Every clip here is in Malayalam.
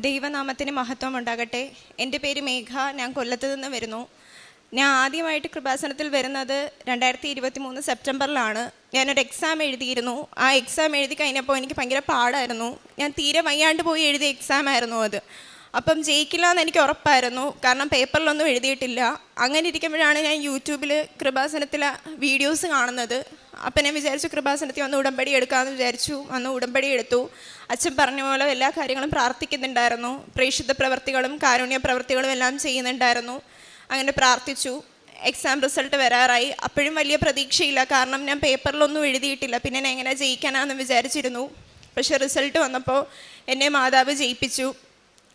ദൈവനാമത്തിന് മഹത്വം ഉണ്ടാകട്ടെ. എൻ്റെ പേര് മേഘ. ഞാൻ കൊല്ലത്ത് നിന്ന് വരുന്നു. ഞാൻ ആദ്യമായിട്ട് കൃപാസനത്തിൽ വരുന്നത് 2023 സെപ്റ്റംബറിലാണ്. ഞാനൊരു എക്സാം എഴുതിയിരുന്നു. ആ എക്സാം എഴുതി കഴിഞ്ഞപ്പോൾ എനിക്ക് ഭയങ്കര പാടായിരുന്നു. ഞാൻ തീരെ വയ്യാണ്ട് പോയി എഴുതിയ എക്സാം ആയിരുന്നു അത്. അപ്പം ജയിക്കില്ല എന്ന് എനിക്ക് ഉറപ്പായിരുന്നു, കാരണം പേപ്പറിലൊന്നും എഴുതിയിട്ടില്ല. അങ്ങനെ ഇരിക്കുമ്പോഴാണ് ഞാൻ യൂട്യൂബിൽ കൃപാസനത്തിലെ വീഡിയോസ് കാണുന്നത്. അപ്പം ഞാൻ വിചാരിച്ചു കൃപാസനത്തിൽ വന്ന് ഉടമ്പടി എടുക്കാമെന്ന് വിചാരിച്ചു. വന്ന് ഉടമ്പടി എടുത്തു. അച്ഛൻ പറഞ്ഞ പോലെ എല്ലാ കാര്യങ്ങളും പ്രാർത്ഥിക്കുന്നുണ്ടായിരുന്നു. പ്രേക്ഷിത പ്രവർത്തികളും കാരുണ്യ പ്രവർത്തികളും എല്ലാം ചെയ്യുന്നുണ്ടായിരുന്നു. അങ്ങനെ പ്രാർത്ഥിച്ചു. എക്സാം റിസൾട്ട് വരാറായി. അപ്പോഴും വലിയ പ്രതീക്ഷയില്ല, കാരണം ഞാൻ പേപ്പറിലൊന്നും എഴുതിയിട്ടില്ല. പിന്നെ ഞാൻ എങ്ങനെ ജയിക്കാനാണെന്ന് വിചാരിച്ചിരുന്നു. പക്ഷേ റിസൾട്ട് വന്നപ്പോൾ എന്നെ മാതാവ് ജയിപ്പിച്ചു.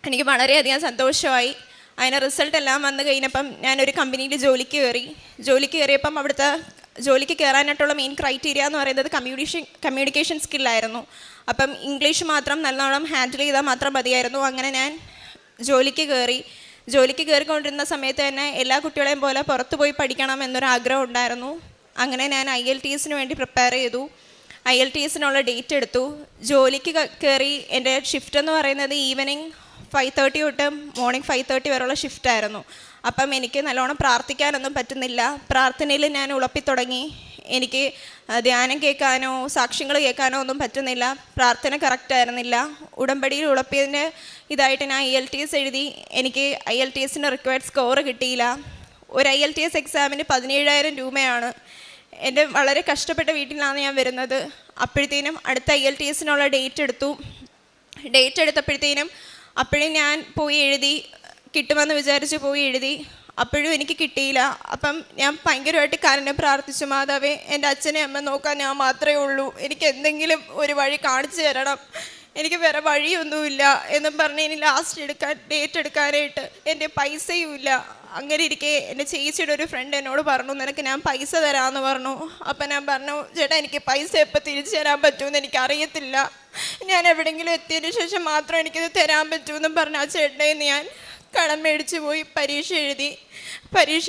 എനിക്ക് വളരെയധികം സന്തോഷമായി. അതിന് റിസൾട്ട് എല്ലാം വന്നു കഴിഞ്ഞപ്പം ഞാനൊരു കമ്പനിയിൽ ജോലിക്ക് കയറിയപ്പം അവിടുത്തെ ജോലിക്ക് കയറാനായിട്ടുള്ള മെയിൻ ക്രൈറ്റീരിയ എന്ന് പറയുന്നത് കമ്മ്യൂണിക്കേഷൻ സ്കില്ലായിരുന്നു. അപ്പം ഇംഗ്ലീഷ് മാത്രം നല്ലോണം ഹാൻഡിൽ ചെയ്താൽ മാത്രം മതിയായിരുന്നു. അങ്ങനെ ഞാൻ ജോലിക്ക് കയറിക്കൊണ്ടിരുന്ന സമയത്ത് തന്നെ എല്ലാ കുട്ടികളെയും പോലെ പുറത്ത് പോയി പഠിക്കണം എന്നൊരാഗ്രഹം ഉണ്ടായിരുന്നു. അങ്ങനെ ഞാൻ IELTS വേണ്ടി പ്രിപ്പയർ ചെയ്തു. IELTSനുള്ള ഡേറ്റ് എടുത്തു. ജോലിക്ക് കയറി. എൻ്റെ ഷിഫ്റ്റ് എന്ന് പറയുന്നത് ഈവനിങ് 5:30 തൊട്ട് മോർണിംഗ് 5:30 വരെയുള്ള ഷിഫ്റ്റായിരുന്നു. അപ്പം എനിക്ക് നല്ലോണം പ്രാർത്ഥിക്കാനൊന്നും പറ്റുന്നില്ല. പ്രാർത്ഥനയിൽ ഞാൻ ഉളപ്പിത്തുടങ്ങി. എനിക്ക് ധ്യാനം കേൾക്കാനോ സാക്ഷ്യങ്ങൾ കേൾക്കാനോ ഒന്നും പറ്റുന്നില്ല. പ്രാർത്ഥന കറക്റ്റായിരുന്നില്ല. ഉടമ്പടിയിൽ ഉളപ്പിയതിന് ഇതായിട്ട് ഞാൻ IELTS എഴുതി. എനിക്ക് IELTSൻ്റെ റിക്വയർഡ് സ്കോർ കിട്ടിയില്ല. ഒരു IELTS എക്സാമിന് 17,000 രൂപയാണ്. എൻ്റെ വളരെ കഷ്ടപ്പെട്ട വീട്ടിലാണ് ഞാൻ വരുന്നത്. അപ്പോഴത്തേനും അടുത്ത IELTSനുള്ള ഡേറ്റ് എടുത്തപ്പോഴത്തേനും അപ്പോഴും ഞാൻ പോയി എഴുതി. കിട്ടുമെന്ന് വിചാരിച്ച് പോയി എഴുതി. അപ്പോഴും എനിക്ക് കിട്ടിയില്ല. അപ്പം ഞാൻ ഭയങ്കരമായിട്ട് കരഞ്ഞ് പ്രാർത്ഥിച്ചു, മാതാവേ, എൻ്റെ അച്ഛനെ അമ്മ നോക്കാൻ ഞാൻ മാത്രമേ ഉള്ളൂ, എനിക്ക് എന്തെങ്കിലും ഒരു വഴി കാണിച്ചു തരണം, എനിക്ക് വേറെ വഴിയൊന്നുമില്ല എന്നും പറഞ്ഞ് ഇനി ഡേറ്റ് എടുക്കാനായിട്ട് എൻ്റെ പൈസയും ഇല്ല. അങ്ങനെ ഇരിക്കെ എൻ്റെ ചേച്ചിയുടെ ഒരു ഫ്രണ്ട് എന്നോട് പറഞ്ഞു, നിനക്ക് ഞാൻ പൈസ തരാമെന്ന് പറഞ്ഞു. അപ്പം ഞാൻ പറഞ്ഞു, ചേട്ടാ, എനിക്ക് പൈസ എപ്പോൾ തിരിച്ചു തരാൻ പറ്റുമെന്ന് എനിക്കറിയത്തില്ല, ഞാൻ എവിടെയെങ്കിലും എത്തിയതിന് ശേഷം മാത്രം എനിക്കിത് തരാൻ പറ്റുമെന്നും പറഞ്ഞ ആ ചേട്ടനെ ഞാൻ കടം മേടിച്ച് പോയി പരീക്ഷ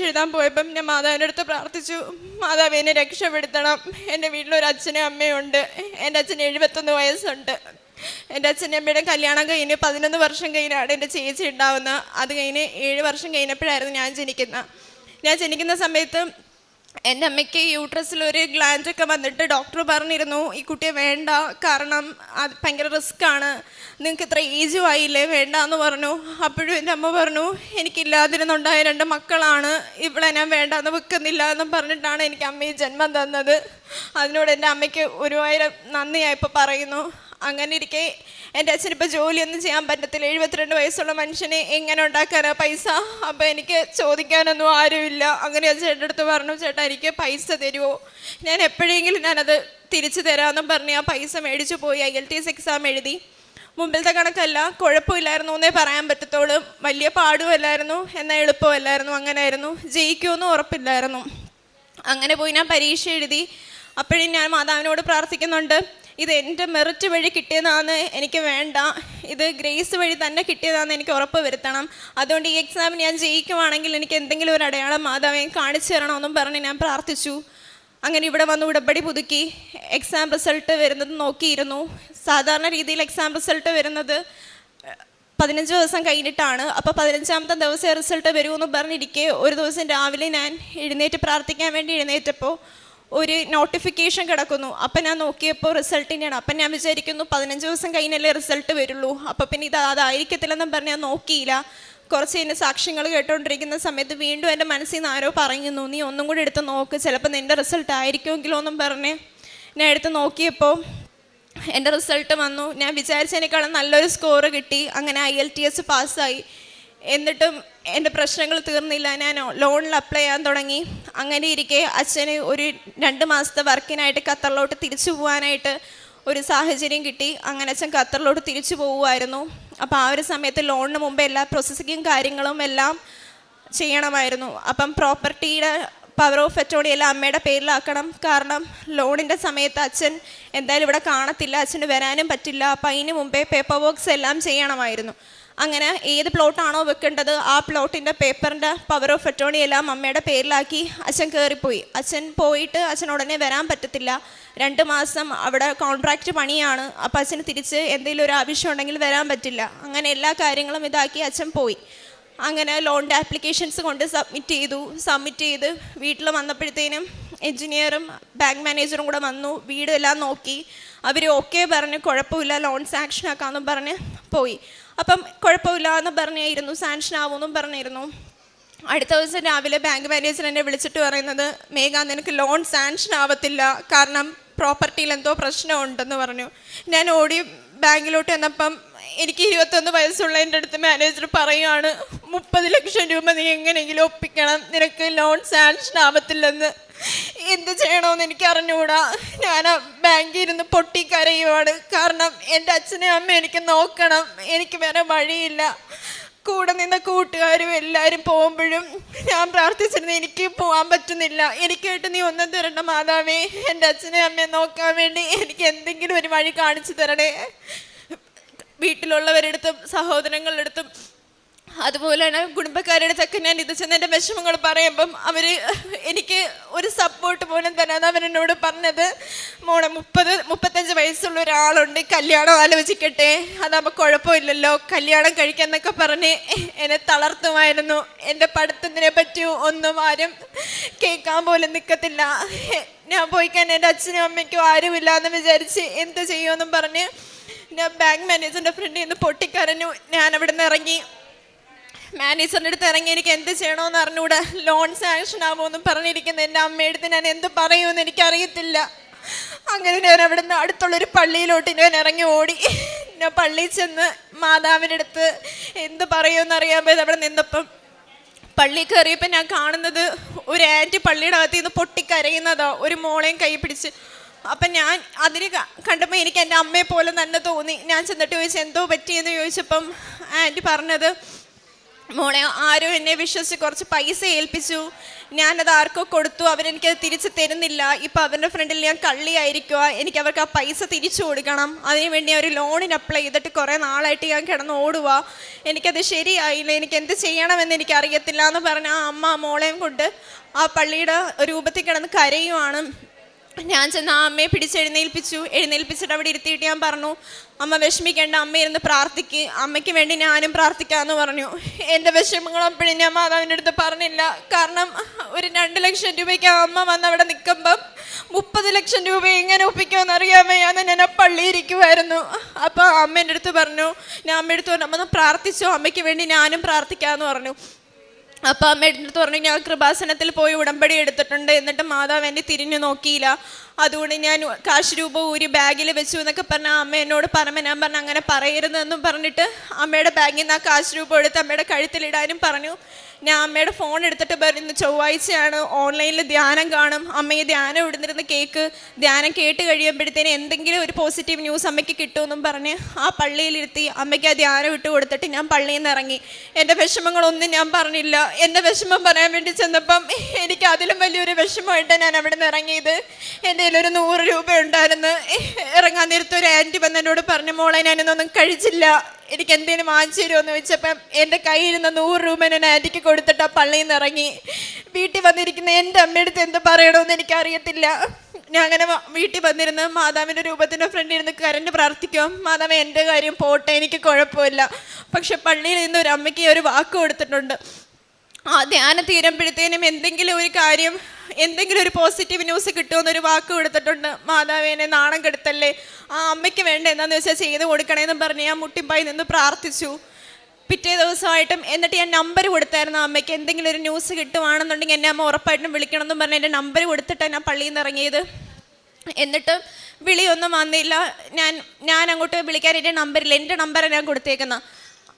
എഴുതാൻ പോയപ്പം ഞാൻ മാതാവിൻ്റെ അടുത്ത് പ്രാർത്ഥിച്ചു, മാതാവ് എന്നെ രക്ഷപ്പെടുത്തണം. എൻ്റെ വീട്ടിലൊരു അച്ഛനും അമ്മയുണ്ട്. എൻ്റെ അച്ഛന് 71 വയസ്സുണ്ട്. എൻ്റെ അച്ഛൻ്റെ അമ്മയുടെ കല്യാണം കഴിഞ്ഞ് 11 വർഷം കഴിഞ്ഞാണ് എൻ്റെ ചേച്ചി ഉണ്ടാവുന്നത്. അത് കഴിഞ്ഞ് 7 വർഷം കഴിഞ്ഞപ്പോഴായിരുന്നു ഞാൻ ജനിക്കുന്ന സമയത്ത് എൻ്റെ അമ്മയ്ക്ക് യൂട്രസിലൊരു ഗ്ലാൻഡൊക്കെ വന്നിട്ട് ഡോക്ടർ പറഞ്ഞിരുന്നു, ഈ കുട്ടിയെ വേണ്ട, കാരണം അത് ഭയങ്കര റിസ്ക്കാണ്, നിങ്ങൾക്ക് ഇത്ര ഏജും ആയില്ലേ, വേണ്ട എന്ന് പറഞ്ഞു. അപ്പോഴും എൻ്റെ അമ്മ പറഞ്ഞു, എനിക്കില്ലാതിരുന്നുണ്ടായ 2 മക്കളാണ്, ഇവിടെ ഞാൻ വേണ്ടാന്ന് വെക്കുന്നില്ല എന്നും പറഞ്ഞിട്ടാണ് എനിക്ക് അമ്മയെ ജന്മം തന്നത്. അതിനോട് എൻ്റെ അമ്മയ്ക്ക് 1000 നന്ദി ഞാൻ ഇപ്പോൾ പറയുന്നു. അങ്ങനെ ഇരിക്കെ എൻ്റെ അച്ഛനിപ്പോൾ ജോലിയൊന്നും ചെയ്യാൻ പറ്റത്തില്ല. 72 വയസ്സുള്ള മനുഷ്യനെ എങ്ങനെ ഉണ്ടാക്കാനാ പൈസ? അപ്പോൾ എനിക്ക് ചോദിക്കാനൊന്നും ആരുമില്ല. അങ്ങനെ ഞാൻ ചേട്ടൻ്റെ അടുത്ത് പറഞ്ഞു, ചേട്ടാ, എനിക്ക് പൈസ തരുമോ, ഞാൻ എപ്പോഴെങ്കിലും ഞാനത് തിരിച്ചു തരാമെന്നും പറഞ്ഞ് ആ പൈസ മേടിച്ചു പോയി IELTS എക്സാം എഴുതി. മുമ്പിലത്തെ കണക്കല്ല, കുഴപ്പമില്ലായിരുന്നു എന്നേ പറയാൻ പറ്റത്തുള്ളൂ. വലിയ പാടുമല്ലായിരുന്നു, എന്നാൽ എളുപ്പമല്ലായിരുന്നു. അങ്ങനെയായിരുന്നു. ജയിക്കുമെന്നും ഉറപ്പില്ലായിരുന്നു. അങ്ങനെ പോയി ഞാൻ പരീക്ഷ എഴുതി. അപ്പോഴും ഞാൻ മാതാവിനോട് പ്രാർത്ഥിക്കുന്നുണ്ട്, ഇത് എൻ്റെ മെറിറ്റ് വഴി കിട്ടിയതാണ്, എനിക്ക് വേണ്ട, ഇത് ഗ്രേസ് വഴി തന്നെ കിട്ടിയതാണെന്ന് എനിക്ക് ഉറപ്പ് വരുത്തണം. അതുകൊണ്ട് ഈ എക്സാമിന് ഞാൻ ജയിക്കുവാണെങ്കിൽ എനിക്ക് എന്തെങ്കിലും ഒരു അടയാളം മാതാവെ കാണിച്ചു തരണമെന്നും പറഞ്ഞ് ഞാൻ പ്രാർത്ഥിച്ചു. അങ്ങനെ ഇവിടെ വന്ന് ഉടമ്പടി പുതുക്കി എക്സാം റിസൾട്ട് വരുന്നത് നോക്കിയിരുന്നു. സാധാരണ രീതിയിൽ എക്സാം റിസൾട്ട് വരുന്നത് 15 ദിവസം കഴിഞ്ഞിട്ടാണ്. അപ്പോൾ 15ാമത്തെ ദിവസം റിസൾട്ട് വരുമെന്ന് പറഞ്ഞിരിക്കെ ഒരു ദിവസം രാവിലെ ഞാൻ പ്രാർത്ഥിക്കാൻ വേണ്ടി എഴുന്നേറ്റപ്പോൾ ഒരു നോട്ടിഫിക്കേഷൻ കിടക്കുന്നു. അപ്പം ഞാൻ നോക്കിയപ്പോൾ റിസൾട്ടിൻ്റെയാണ്. അപ്പം ഞാൻ വിചാരിക്കുന്നു 15 ദിവസം കഴിഞ്ഞല്ലേ റിസൾട്ട് വരുള്ളൂ, അപ്പം പിന്നെ അതായിരിക്കത്തില്ലെന്നും പറഞ്ഞ് ഞാൻ നോക്കിയില്ല. കുറച്ച് കഴിഞ്ഞ് സാക്ഷ്യങ്ങൾ കേട്ടുകൊണ്ടിരിക്കുന്ന സമയത്ത് വീണ്ടും എൻ്റെ മനസ്സിൽ നിന്ന് ആരോ പറയുന്നു, നീ ഒന്നും കൂടി എടുത്ത് നോക്ക്, ചിലപ്പോൾ നിൻ്റെ റിസൾട്ട് ആയിരിക്കുമെങ്കിലോ എന്നും പറഞ്ഞ് ഞാൻ എടുത്ത് നോക്കിയപ്പോൾ എൻ്റെ റിസൾട്ട് വന്നു. ഞാൻ വിചാരിച്ചതിനേക്കാളും നല്ലൊരു സ്കോർ കിട്ടി. അങ്ങനെ IELTS പാസ്സായി. എന്നിട്ടും എൻ്റെ പ്രശ്നങ്ങൾ തീർന്നില്ല. ഞാൻ ലോണിൽ അപ്ലൈ ചെയ്യാൻ തുടങ്ങി. അങ്ങനെ ഇരിക്കെ അച്ഛന് ഒരു 2 മാസത്തെ വർക്കിനായിട്ട് ഖത്തറിലോട്ട് തിരിച്ചു പോകാനായിട്ട് ഒരു സാഹചര്യം കിട്ടി. അങ്ങനെ അച്ഛൻ ഖത്തറിലോട്ട് തിരിച്ചു പോകുമായിരുന്നു. അപ്പോൾ ആ ഒരു സമയത്ത് ലോണിന് മുമ്പ് എല്ലാ പ്രോസസ്സിങ്ങും കാര്യങ്ങളും എല്ലാം ചെയ്യണമായിരുന്നു. അപ്പം പ്രോപ്പർട്ടിയുടെ പവർ ഓഫ് അറ്റോർണി എല്ലാം അമ്മയുടെ പേരിലാക്കണം. കാരണം ലോണിൻ്റെ സമയത്ത് അച്ഛൻ എന്തായാലും ഇവിടെ കാണത്തില്ല, അച്ഛന് വരാനും പറ്റില്ല. അപ്പം അതിന് മുമ്പേ പേപ്പർ വർക്ക്സ് എല്ലാം ചെയ്യണമായിരുന്നു. അങ്ങനെ ഏത് പ്ലോട്ടാണോ വെക്കേണ്ടത് ആ പ്ലോട്ടിൻ്റെ പേപ്പറിൻ്റെ പവർ ഓഫ് അറ്റോർണി എല്ലാം അമ്മയുടെ പേരിലാക്കി അച്ഛൻ കയറിപ്പോയി. അച്ഛൻ പോയിട്ട് അച്ഛൻ ഉടനെ വരാൻ പറ്റത്തില്ല. 2 മാസം അവിടെ കോൺട്രാക്റ്റ് പണിയാണ്. അപ്പം അച്ഛന് തിരിച്ച് എന്തെങ്കിലും ഒരു ആവശ്യം ഉണ്ടെങ്കിൽ വരാൻ പറ്റില്ല. അങ്ങനെ എല്ലാ കാര്യങ്ങളും ഇതാക്കി അച്ഛൻ പോയി. അങ്ങനെ ലോണിൻ്റെ ആപ്ലിക്കേഷൻസ് കൊണ്ട് സബ്മിറ്റ് ചെയ്ത് വീട്ടിൽ വന്നപ്പോഴത്തേനും എൻജിനീയറും ബാങ്ക് മാനേജറും കൂടെ വന്നു. വീടെല്ലാം നോക്കി. അവർ ഓക്കെ പറഞ്ഞ് കുഴപ്പമില്ല ലോൺ സാങ്ഷൻ ആക്കാമെന്നും പറഞ്ഞ് പോയി. അപ്പം കുഴപ്പമില്ല എന്ന് പറഞ്ഞായിരുന്നു, സാങ്ഷൻ ആവുമെന്നും പറഞ്ഞിരുന്നു. അടുത്ത ദിവസം രാവിലെ ബാങ്ക് മാനേജർ എന്നെ വിളിച്ചിട്ട് പറയുന്നത്, മേഘ നിനക്ക് ലോൺ സാങ്ഷൻ ആവത്തില്ല, കാരണം പ്രോപ്പർട്ടിയിൽ എന്തോ പ്രശ്നമുണ്ടെന്ന് പറഞ്ഞു. ഞാൻ ഓടി ബാങ്കിലോട്ട് വന്നപ്പം എനിക്ക് 21 വയസ്സുള്ള എൻ്റെ അടുത്ത് മാനേജർ പറയുകയാണ്, 30 ലക്ഷം രൂപ നീ എങ്ങനെയെങ്കിലും ഒപ്പിക്കണം, നിനക്ക് ലോൺ സാങ്ഷൻ ആവത്തില്ലെന്ന്. എന്ത് ചെയ്യണമെന്ന് എനിക്ക് അറിഞ്ഞുകൂടാ. ഞാൻ ബാങ്കിൽ ഇരുന്ന് പൊട്ടിക്കരയുവാണ്. കാരണം എൻ്റെ അച്ഛനെ അമ്മ എനിക്ക് നോക്കണം, എനിക്ക് വേറെ വഴിയില്ല. കൂടെ നിന്ന കൂട്ടുകാരും എല്ലാവരും പോകുമ്പോഴും ഞാൻ പ്രാർത്ഥിച്ചിരുന്നു, എനിക്ക് പോകാൻ പറ്റുന്നില്ല, എനിക്കായിട്ട് നീ ഒന്നും തരണ്ട മാതാവേ, എൻ്റെ അച്ഛനെ അമ്മയെ നോക്കാൻ വേണ്ടി എനിക്ക് എന്തെങ്കിലും ഒരു വഴി കാണിച്ചു തരണേ. വീട്ടിലുള്ളവരുടെ അടുത്തും സഹോദരങ്ങളുടെ അടുത്തും അതുപോലെ തന്നെ കുടുംബക്കാരുടെ അടുത്തൊക്കെ ഞാൻ ഇത് ചെന്ന് എൻ്റെ വിഷമങ്ങൾ പറയുമ്പം അവർ എനിക്ക് ഒരു സപ്പോർട്ട് പോലും തരാതെ അവരെന്നോട് പറഞ്ഞത്, മോളെ 30-35 വയസ്സുള്ള ഒരാളുണ്ട്, കല്യാണം ആലോചിക്കട്ടെ, അതാകുമ്പോൾ കുഴപ്പമില്ലല്ലോ, കല്യാണം കഴിക്കാന്നൊക്കെ പറഞ്ഞ് എന്നെ തളർത്തുമായിരുന്നു. എൻ്റെ പഠിത്തത്തിനെ പറ്റി ഒന്നും ആരും കേൾക്കാൻ പോലും നിൽക്കത്തില്ല. ഞാൻ പോയിക്കാൻ എൻ്റെ അച്ഛനും അമ്മയ്ക്കും ആരുമില്ല എന്ന് വിചാരിച്ച് എന്ത് ചെയ്യുമെന്നും പറഞ്ഞ് ഞാൻ ബാങ്ക് മാനേജറിൻ്റെ ഫ്രണ്ടിൽ നിന്ന് പൊട്ടിക്കരഞ്ഞു. ഞാൻ അവിടെ നിന്ന് ഇറങ്ങി, മാനേജറിൻ്റെ അടുത്ത് ഇറങ്ങി എനിക്ക് എന്ത് ചെയ്യണമെന്ന് അറിഞ്ഞുകൂടെ, ലോൺ സാങ്ഷൻ ആവുമെന്നും പറഞ്ഞിരിക്കുന്ന എൻ്റെ അമ്മയടുത്ത് ഞാൻ എന്ത് പറയുമെന്ന് എനിക്കറിയത്തില്ല. അങ്ങനെ ഞാൻ അവിടെ നിന്ന് അടുത്തുള്ളൊരു പള്ളിയിലോട്ട് ഞാൻ ഇറങ്ങി ഓടി. ഞാൻ പള്ളിയിൽ ചെന്ന് മാതാവിൻ്റെ അടുത്ത് എന്ത് പറയുമെന്ന് അറിയാൻ പോയത് അവിടെ നിന്നപ്പം പള്ളി കയറിയപ്പോൾ ഞാൻ കാണുന്നത് ഒരു ആൻറ്റി പള്ളിയുടെ അകത്ത് നിന്ന് പൊട്ടിക്കരയുന്നതാ, ഒരു മോളെയും കൈ പിടിച്ച്. അപ്പം ഞാൻ അതിന് കണ്ടപ്പോൾ എനിക്ക് എൻ്റെ അമ്മയെ പോലെ തന്നെ തോന്നി. ഞാൻ ചെന്നിട്ട് ചോദിച്ചു എന്തോ പറ്റിയെന്ന് ചോദിച്ചപ്പം ആൻറ്റി പറഞ്ഞത്, മോളെ ആരോ എന്നെ വിശ്വസിച്ച് കുറച്ച് പൈസ ഏൽപ്പിച്ചു, ഞാനത് ആർക്കോ കൊടുത്തു, അവരെനിക്കത് തിരിച്ച് തരുന്നില്ല, ഇപ്പം അവരുടെ ഫ്രണ്ടിൽ ഞാൻ കള്ളിയായിരിക്കുക, എനിക്ക് അവർക്ക് ആ പൈസ തിരിച്ചു കൊടുക്കണം, അതിനുവേണ്ടി ഒരു ലോണിന് അപ്ലൈ ചെയ്തിട്ട് കുറേ നാളായിട്ട് ഞാൻ കിടന്ന് ഓടുക, എനിക്കത് ശരിയായില്ല, എനിക്ക് എന്ത് ചെയ്യണമെന്ന് എനിക്കറിയത്തില്ല എന്ന് പറഞ്ഞ ആ അമ്മ മോളെയും കൊണ്ട് ആ പള്ളിയുടെ രൂപത്തിൽ കിടന്ന് കരയുവാണ്. ഞാൻ ചെന്ന് ആ അമ്മയെ എഴുന്നേൽപ്പിച്ചിട്ട് അവിടെ ഇരുത്തിയിട്ട് ഞാൻ പറഞ്ഞു, അമ്മ വിഷമിക്കേണ്ട, അമ്മ ഇരുന്ന് പ്രാർത്ഥിക്ക്, അമ്മയ്ക്ക് വേണ്ടി ഞാനും പ്രാർത്ഥിക്കാമെന്ന് പറഞ്ഞു. എൻ്റെ വിഷമങ്ങളപ്പോഴും ഞാൻ മാതാവിൻ്റെ അടുത്ത് പറഞ്ഞില്ല. കാരണം ഒരു 2 ലക്ഷം രൂപയ്ക്ക് അമ്മ വന്ന് അവിടെ നിൽക്കുമ്പം 30 ലക്ഷം രൂപ എങ്ങനെ ഒപ്പിക്കുമെന്ന് അറിയാൻ വയ്യാന്ന് ഞാൻ ആ പള്ളി ഇരിക്കുമായിരുന്നു. അപ്പോൾ അമ്മേൻ്റെ അടുത്ത് പറഞ്ഞു, ഞാൻ അമ്മയുടെ അടുത്ത് പറഞ്ഞു, അമ്മ പ്രാർത്ഥിച്ചോ, അമ്മയ്ക്ക് വേണ്ടി ഞാനും പ്രാർത്ഥിക്കാമെന്ന് പറഞ്ഞു. അപ്പം അമ്മയുടെ അടുത്ത് പറഞ്ഞു, ഞാൻ കൃപാസനത്തിൽ പോയി ഉടമ്പടി എടുത്തിട്ടുണ്ട്, എന്നിട്ട് മാതാവ് എന്നെ തിരിഞ്ഞു നോക്കിയില്ല, അതുകൊണ്ട് ഞാൻ കാശ് രൂപ ഊരി ബാഗിൽ വെച്ചു എന്നൊക്കെ പറഞ്ഞാൽ അമ്മ എന്നോട് ഞാൻ പറഞ്ഞു അങ്ങനെ പറയരുതെന്നും പറഞ്ഞിട്ട് അമ്മയുടെ ബാഗിൽ നിന്ന് ആ കാശ് രൂപ എടുത്ത് അമ്മയുടെ കഴുത്തിലിടാനും പറഞ്ഞു. ഞാൻ അമ്മയുടെ ഫോൺ എടുത്തിട്ട് പറഞ്ഞു, ചൊവ്വാഴ്ചയാണ്, ഓൺലൈനിൽ ധ്യാനം കാണും, അമ്മ ഈ ധ്യാനം ഇവിടുന്നിരുന്ന് ധ്യാനം കേട്ട് കഴിയുമ്പോഴത്തേന് എന്തെങ്കിലും ഒരു പോസിറ്റീവ് ന്യൂസ് അമ്മയ്ക്ക് കിട്ടുമെന്നും പറഞ്ഞ് ആ പള്ളിയിലിരുത്തി അമ്മയ്ക്ക് ആ ധ്യാനം ഇട്ട് കൊടുത്തിട്ട് ഞാൻ പള്ളിയിൽ നിന്ന് ഇറങ്ങി. എൻ്റെ വിഷമങ്ങളൊന്നും ഞാൻ പറഞ്ഞില്ല. എൻ്റെ വിഷമം പറയാൻ വേണ്ടി ചെന്നപ്പം എനിക്ക് അതിലും വലിയൊരു വിഷമമായിട്ട് ഞാൻ അവിടെ നിന്ന് ഇറങ്ങിയത്. എൻ്റെ കയ്യിലൊരു 100 രൂപ ഉണ്ടായിരുന്നു. ഇറങ്ങാൻ നേരത്തെ ഒരു ആൻറ്റി വന്ന് എന്നോട് പറഞ്ഞു, മോളെ ഞാനിതൊന്നും കഴിച്ചില്ല, എനിക്ക് എന്തെങ്കിലും വാങ്ങിച്ചു തരുമെന്ന് ചോദിച്ചപ്പം എൻ്റെ കയ്യിലിരുന്ന 100 രൂപ ഞാൻ ആൻറ്റിക്ക് കൊടുത്തിട്ട് ആ പള്ളിയിൽ നിന്ന് ഇറങ്ങി. വീട്ടിൽ വന്നിരിക്കുന്ന എൻ്റെ അമ്മയടുത്ത് എന്ത് പറയണമെന്ന് എനിക്കറിയത്തില്ല. ഞാൻ അങ്ങനെ വീട്ടിൽ വന്നിരുന്ന് മാതാവിൻ്റെ രൂപത്തിൻ്റെ ഫ്രണ്ടിൽ ഇരുന്ന് കരഞ്ഞ് പ്രാർത്ഥിക്കും, മാതാവ് എൻ്റെ കാര്യം പോട്ടെ, എനിക്ക് കുഴപ്പമില്ല. പക്ഷെ പള്ളിയിൽ നിന്ന് ഒരു അമ്മയ്ക്ക് ഒരു വാക്ക് കൊടുത്തിട്ടുണ്ട്, ആ ധ്യാനം തീരുമ്പോഴത്തേനും എന്തെങ്കിലും ഒരു കാര്യം, എന്തെങ്കിലും ഒരു പോസിറ്റീവ് ന്യൂസ് കിട്ടുമെന്നൊരു വാക്ക് കൊടുത്തിട്ടുണ്ട്. മാതാവിനെ നാണം കെടുത്തല്ലേ, ആ അമ്മയ്ക്ക് വേണ്ട എന്താണെന്ന് വെച്ചാൽ ചെയ്ത് കൊടുക്കണേന്ന് പറഞ്ഞ് ഞാൻ മുട്ടിപ്പായി നിന്ന് പ്രാർത്ഥിച്ചു. പിറ്റേ ദിവസമായിട്ടും എന്നിട്ട് ഞാൻ നമ്പർ കൊടുത്തായിരുന്നു അമ്മയ്ക്ക്, എന്തെങ്കിലും ഒരു ന്യൂസ് കിട്ടുവാണെന്നുണ്ടെങ്കിൽ എന്നെ അമ്മ ഉറപ്പായിട്ടും വിളിക്കണമെന്നും പറഞ്ഞ് എൻ്റെ നമ്പർ കൊടുത്തിട്ടാണ് ഞാൻ പള്ളിയിൽ നിന്ന് ഇറങ്ങിയത്. എന്നിട്ട് വിളിയൊന്നും വന്നില്ല. ഞാൻ അങ്ങോട്ട് വിളിക്കാൻ എൻ്റെ നമ്പറില്ല, എൻ്റെ നമ്പറാണ് ഞാൻ കൊടുത്തേക്കുന്നത്.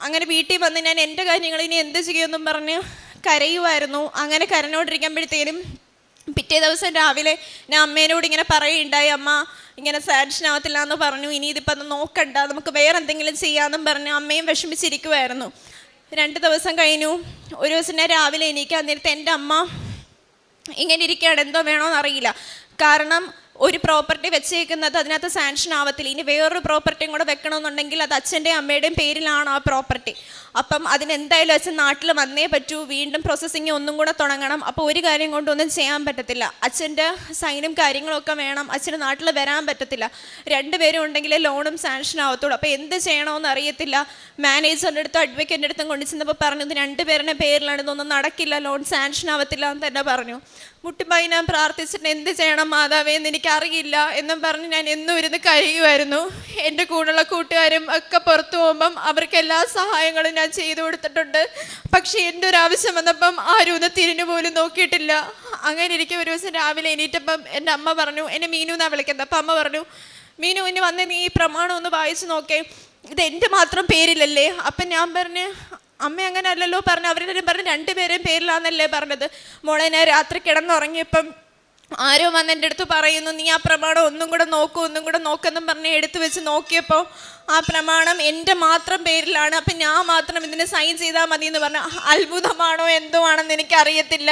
അങ്ങനെ വീട്ടിൽ വന്ന് ഞാൻ എൻ്റെ കാര്യങ്ങൾ ഇനി എന്ത് ചെയ്യുമെന്നും പറഞ്ഞ് കരയുമായിരുന്നു. അങ്ങനെ കരഞ്ഞോണ്ടിരിക്കുമ്പോഴത്തേനും പിറ്റേ ദിവസം രാവിലെ ഞാൻ അമ്മേനോട് ഇങ്ങനെ പറയുണ്ടായി, അമ്മ ഇങ്ങനെ സാങ്ഷൻ ആവത്തില്ല എന്ന് പറഞ്ഞു, ഇനി ഇതിപ്പോൾ ഒന്ന് നോക്കണ്ട, നമുക്ക് വേറെ എന്തെങ്കിലും ചെയ്യാമെന്നും പറഞ്ഞ് അമ്മയും വിഷമിച്ചിരിക്കുമായിരുന്നു. 2 ദിവസം കഴിഞ്ഞു. ഒരു ദിവസം ഞാൻ രാവിലെ എണീക്കാൻ നേരത്തെ എൻ്റെ അമ്മ ഇങ്ങനെ ഇരിക്കുകയാണ്, എന്തോ വേണമെന്ന് അറിയില്ല. കാരണം ഒരു പ്രോപ്പർട്ടി വെച്ചേക്കുന്നത് അതിനകത്ത് സാങ്ഷൻ ആവത്തില്ല. ഇനി വേറൊരു പ്രോപ്പർട്ടിയും കൂടെ വെക്കണമെന്നുണ്ടെങ്കിൽ അത് അച്ഛൻ്റെയും അമ്മയുടെയും പേരിലാണ് ആ പ്രോപ്പർട്ടി. അപ്പം അതിനെന്തായാലും അച്ഛൻ നാട്ടിൽ വന്നേ പറ്റൂ, വീണ്ടും പ്രോസസ്സിങ് ഒന്നും കൂടെ തുടങ്ങണം. അപ്പോൾ ഒരു കാര്യം കൊണ്ടൊന്നും ചെയ്യാൻ പറ്റത്തില്ല, അച്ഛൻ്റെ സൈനും കാര്യങ്ങളൊക്കെ വേണം, അച്ഛന് നാട്ടിൽ വരാൻ പറ്റത്തില്ല. രണ്ടുപേരും ഉണ്ടെങ്കിലേ ലോണും സാങ്ഷൻ ആവത്തുള്ളൂ. അപ്പോൾ എന്ത് ചെയ്യണമെന്ന് അറിയത്തില്ല. മാനേജറിൻ്റെ അടുത്തും അഡ്വക്കേറ്റിൻ്റെ അടുത്തും കൊണ്ടു ചെന്നപ്പോൾ പറഞ്ഞത് രണ്ടുപേരുടെ പേരിലാണ്, ഇതൊന്നും നടക്കില്ല, ലോൺ സാങ്ഷൻ ആവത്തില്ല എന്ന് തന്നെ പറഞ്ഞു. മുട്ടുമായി ഞാൻ പ്രാർത്ഥിച്ചിട്ട് എന്ത് ചെയ്യണം മാതാവേ എന്ന് എനിക്കറിയില്ല എന്നും പറഞ്ഞ് ഞാൻ എന്നും ഇരുന്ന് കരയുമായിരുന്നു. എൻ്റെ കൂടെയുള്ള കൂട്ടുകാരും ഒക്കെ പുറത്തു പോകുമ്പം അവർക്ക് എല്ലാ സഹായങ്ങളും ഞാൻ ചെയ്തു കൊടുത്തിട്ടുണ്ട്. പക്ഷേ എൻ്റെ ഒരു ആവശ്യം വന്നപ്പം ആരും ഒന്ന് തിരിഞ്ഞു പോലും നോക്കിയിട്ടില്ല. അങ്ങനെ ഇരിക്കും ഒരു ദിവസം രാവിലെ എണീറ്റപ്പം എൻ്റെ അമ്മ പറഞ്ഞു, എന്നെ മീനു എന്നാണ് വിളിക്കുന്നത്. അപ്പം അമ്മ പറഞ്ഞു, മീനു ഇനി വന്ന് നീ ഈ പ്രമാണം ഒന്ന് വായിച്ചു നോക്കേ, ഇത് എൻ്റെ മാത്രം പേരിലല്ലേ? അപ്പം ഞാൻ പറഞ്ഞു, അമ്മ അങ്ങനെ അല്ലല്ലോ പറഞ്ഞു, അവരെല്ലാവരും പറഞ്ഞു രണ്ടുപേരെയും പേരിലാന്നല്ലേ പറഞ്ഞത്. മോളെ ഞാൻ രാത്രി കിടന്നുറങ്ങിയപ്പം ആരോ വന്ന് എൻ്റെ അടുത്ത് പറയുന്നു, നീ ആ പ്രമാണം ഒന്നും കൂടെ നോക്കെന്നും പറഞ്ഞ് എടുത്തു വെച്ച് നോക്കിയപ്പോൾ ആ പ്രമാണം എൻ്റെ മാത്രം പേരിലാണ്. അപ്പം ഞാൻ മാത്രം ഇതിന് സൈൻ ചെയ്താൽ മതി എന്ന് പറഞ്ഞു. അത്ഭുതമാണോ എന്തോ ആണെന്ന് എനിക്കറിയത്തില്ല.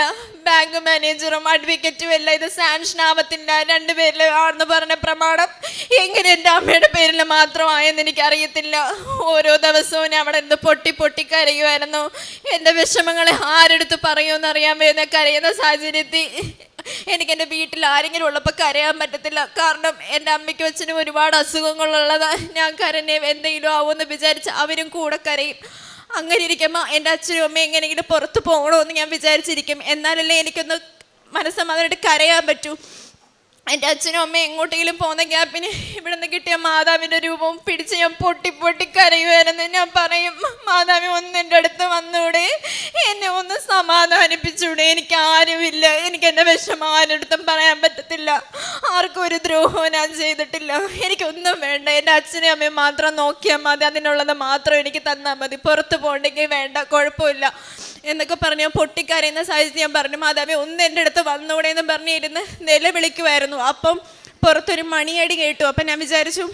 ബാങ്ക് മാനേജറും അഡ്വക്കേറ്റും എല്ലാം ഇത് സാങ്ഷൻ ആവത്തില്ല, രണ്ടുപേരിൽ ആണെന്ന് പറഞ്ഞ പ്രമാണം എങ്ങനെ എൻ്റെ അമ്മയുടെ പേരിൽ മാത്രമായെന്ന് എനിക്കറിയത്തില്ല. ഓരോ ദിവസവും ഞാൻ അവിടെ നിന്ന് പൊട്ടി കരയുമായിരുന്നു. എൻ്റെ വിഷമങ്ങളെ ആരെടുത്ത് പറയുമെന്ന് അറിയാൻ വേണ്ടി കരയുന്ന സാഹചര്യത്തിൽ എനിക്കെൻ്റെ വീട്ടിൽ ആരെങ്കിലും ഉള്ളപ്പോൾ കരയാൻ പറ്റത്തില്ല. കാരണം എൻ്റെ അമ്മയ്ക്കും അച്ഛനും ഒരുപാട് അസുഖങ്ങളുള്ളതാണ്. ഞാൻ കരഞ്ഞേ എന്തെങ്കിലും ആവുമെന്ന് വിചാരിച്ച് അവരും കൂടെ കരയും. അങ്ങനെ ഇരിക്കുമ്പോൾ എൻ്റെ അച്ഛനും അമ്മയും എങ്ങനെയെങ്കിലും പുറത്ത് പോകണമെന്ന് ഞാൻ വിചാരിച്ചിരിക്കും. എന്നാലല്ലേ എനിക്കൊന്ന് മനസ്സമാധാനമായിട്ട് കരയാൻ പറ്റൂ. എൻ്റെ അച്ഛനും അമ്മയും എങ്ങോട്ടെങ്കിലും പോകുന്ന ഗ്യാപ്പിന് ഇവിടെ നിന്ന് കിട്ടിയ മാതാവിൻ്റെ രൂപവും പിടിച്ച് ഞാൻ പൊട്ടി കരയുമായിരുന്നു. ഞാൻ പറയും, മാതാവി ഒന്ന് എൻ്റെ അടുത്ത് വന്നൂടെ, എന്നെ ഒന്ന് സമാധാനിപ്പിച്ചൂടെ, എനിക്ക് ആരുമില്ല, എനിക്ക് എൻ്റെ വിഷമം ആരടുത്തും പറയാൻ പറ്റത്തില്ല, ആർക്കും ഒരു ദ്രോഹവും ഞാൻ ചെയ്തിട്ടില്ല, എനിക്കൊന്നും വേണ്ട, എൻ്റെ അച്ഛനും അമ്മയും മാത്രം നോക്കിയാൽ മതി, അതിനുള്ളത് മാത്രം എനിക്ക് തന്നാൽ മതി, പുറത്ത് പോകണ്ടെങ്കിൽ വേണ്ട, കുഴപ്പമില്ല എന്നൊക്കെ പറഞ്ഞ് ഞാൻ പൊട്ടിക്കരയുന്ന സാഹചര്യം ഞാൻ പറഞ്ഞു, മാതാവി ഒന്ന് എൻ്റെ അടുത്ത് വന്നൂടെ എന്ന് പറഞ്ഞിരുന്ന് നിലവിളിക്കുമായിരുന്നു. അപ്പം പുറത്തൊരു മണിയടി കേട്ടു. അപ്പം ഞാൻ വിചാരിച്ചു